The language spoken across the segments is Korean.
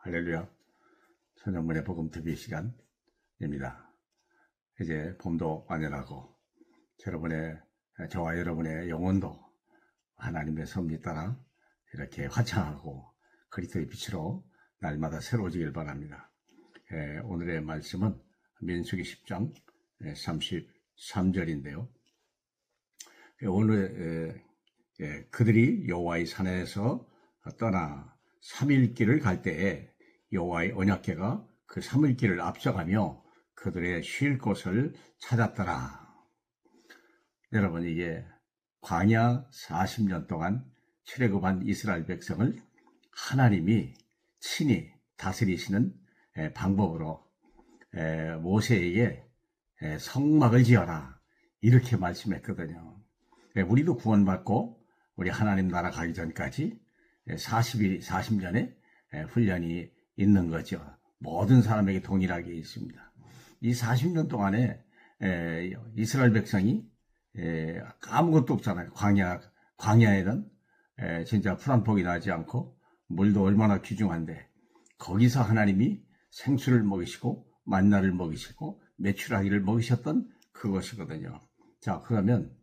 할렐루야. 천정문의 복음TV 시간입니다. 이제 봄도 완연하고 저와 여러분의 영혼도 하나님의 섭리 따라 이렇게 화창하고 그리스도의 빛으로 날마다 새로워지길 바랍니다. 오늘의 말씀은 민수기 10장 33절인데요. 오늘 그들이 여호와의 산에서 떠나 3일 길을 갈 때에 여호와의 언약궤가 그 3일 길을 앞서가며 그들의 쉴 곳을 찾았더라. 여러분, 이게 광야 40년 동안 출애굽한 이스라엘 백성을 하나님이 친히 다스리시는 방법으로 모세에게 성막을 지어라 이렇게 말씀했거든요. 우리도 구원받고 우리 하나님 나라 가기 전까지 40년의 훈련이 있는 거죠. 모든 사람에게 동일하게 있습니다. 이 40년 동안에 이스라엘 백성이 아무것도 없잖아요. 광야에는 진짜 풀 한 폭이 나지 않고 물도 얼마나 귀중한데 거기서 하나님이 생수를 먹이시고 만나를 먹이시고 메추라기를 먹이셨던 그것이거든요. 자, 그러면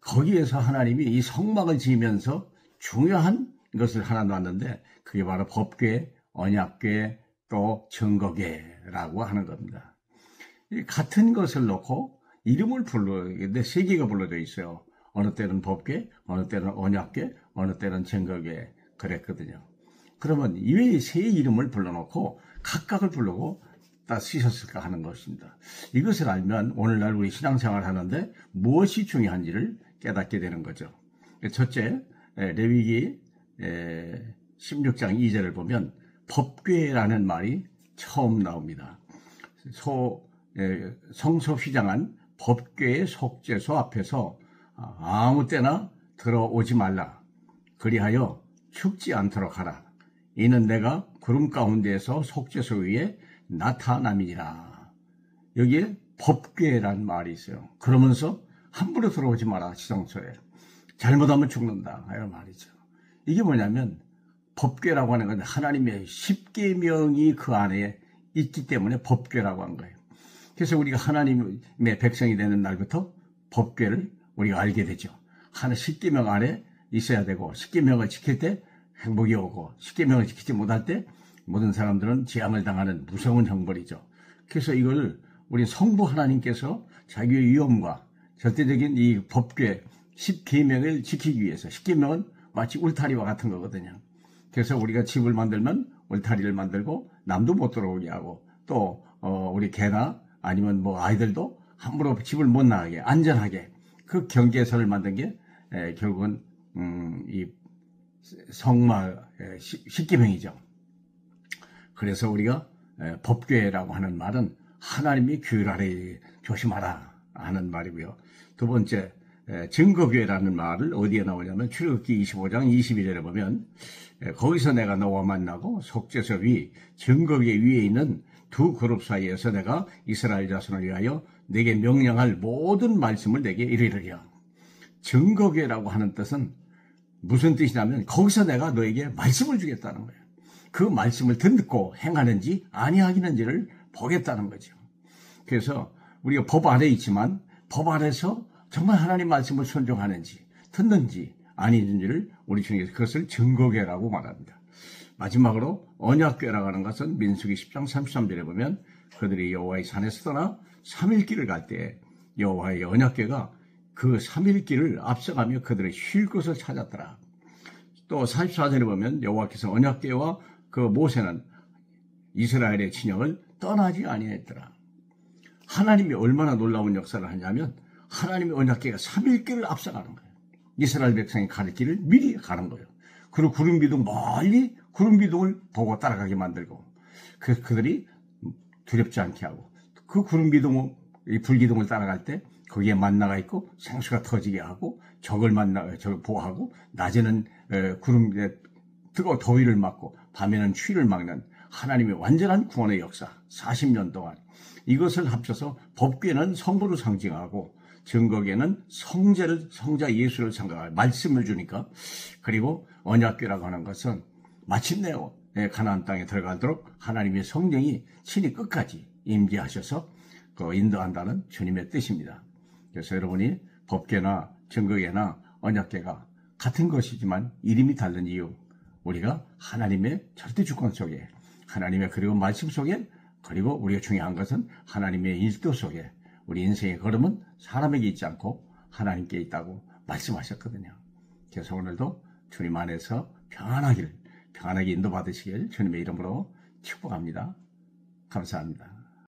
거기에서 하나님이 이 성막을 지으면서 중요한 것을 하나 놨는데 그게 바로 법궤, 언약궤, 또 증거궤라고 하는 겁니다. 같은 것을 놓고 이름을 불러는데 세 개가 불러져 있어요. 어느 때는 법궤, 어느 때는 언약궤, 어느 때는 증거궤 그랬거든요. 그러면 왜 세 이름을 불러놓고 각각을 부르고 다 쓰셨을까 하는 것입니다. 이것을 알면 오늘날 우리 신앙생활 하는데 무엇이 중요한지를 깨닫게 되는 거죠. 첫째, 레위기 16장 2절을 보면 법궤라는 말이 처음 나옵니다. 성소 휘장한 법궤의 속죄소 앞에서 아무 때나 들어오지 말라. 그리하여 죽지 않도록 하라. 이는 내가 구름 가운데에서 속죄소 위에 나타남이니라. 여기에 법궤라는 말이 있어요. 그러면서 함부로 들어오지 마라. 지성소에. 잘못하면 죽는다. 이런 말이죠. 이게 뭐냐면 법궤라고 하는 건 하나님의 10계명이 그 안에 있기 때문에 법궤라고 한 거예요. 그래서 우리가 하나님의 백성이 되는 날부터 법궤를 우리가 알게 되죠. 하나 10계명 안에 있어야 되고 10계명을 지킬 때 행복이 오고 10계명을 지키지 못할 때 모든 사람들은 재앙을 당하는 무서운 형벌이죠. 그래서 이걸 우리 성부 하나님께서 자기의 위엄과 절대적인 이 법궤 10계명을 지키기 위해서 10계명은 마치 울타리와 같은 거거든요. 그래서 우리가 집을 만들면 울타리를 만들고 남도 못 들어오게 하고 또 우리 개나 아니면 뭐 아이들도 함부로 집을 못 나가게 안전하게 그 경계선을 만든 게 결국은 이 성막 10계명이죠. 그래서 우리가 법궤라고 하는 말은 하나님이 규율하래 조심하라 하는 말이고요. 두 번째 증거궤라는 말을 어디에 나오냐면 출애굽기 25장 22절에 보면 거기서 내가 너와 만나고 속죄소 위 증거궤 위에 있는 두 그룹 사이에서 내가 이스라엘 자손을 위하여 내게 명령할 모든 말씀을 내게 이르리라. 증거궤라고 하는 뜻은 무슨 뜻이냐면 거기서 내가 너에게 말씀을 주겠다는 거예요. 그 말씀을 듣고 행하는지 아니하는지를 보겠다는 거죠. 그래서 우리가 법 안에 있지만 법 안에서 정말 하나님 말씀을 순종하는지 듣는지 아니는지를 우리 중에서 그것을 증거궤라고 말합니다. 마지막으로 언약궤라고 하는 것은 민수기 10장 33절에 보면 그들이 여호와의 산에서 떠나 3일 길을 갈 때 여호와의 언약궤가 그 3일 길을 앞서가며 그들의 쉴 곳을 찾았더라. 또 44절에 보면 여호와께서 언약궤와 그 모세는 이스라엘의 진영을 떠나지 아니했더라. 하나님이 얼마나 놀라운 역사를 하냐면 하나님의 언약궤가 3일 길을 앞서가는 거예요. 이스라엘 백성이 갈 길을 미리 가는 거예요. 그리고 구름기둥 멀리 구름기둥을 보고 따라가게 만들고 그들이 두렵지 않게 하고 그 구름기둥 불기둥을 따라갈 때 거기에 만나가 있고 생수가 터지게 하고 적을 보호하고 낮에는 구름에 뜨거운 더위를 막고 밤에는 추위를 막는 하나님의 완전한 구원의 역사 40년 동안 이것을 합쳐서 법궤는 성부를 상징하고 증거궤는 성자 예수를 상징하고 말씀을 주니까 그리고 언약궤라고 하는 것은 마침내 가나안 땅에 들어가도록 하나님의 성령이 친히 끝까지 임재하셔서 인도한다는 주님의 뜻입니다. 그래서 여러분이 법궤나 증거궤나 언약궤가 같은 것이지만 이름이 다른 이유, 우리가 하나님의 절대 주권 속에, 하나님의 그리고 말씀 속에, 그리고 우리가 중요한 것은 하나님의 일도 속에 우리 인생의 걸음은 사람에게 있지 않고 하나님께 있다고 말씀하셨거든요. 그래서 오늘도 주님 안에서 평안하게 인도받으시길 주님의 이름으로 축복합니다. 감사합니다.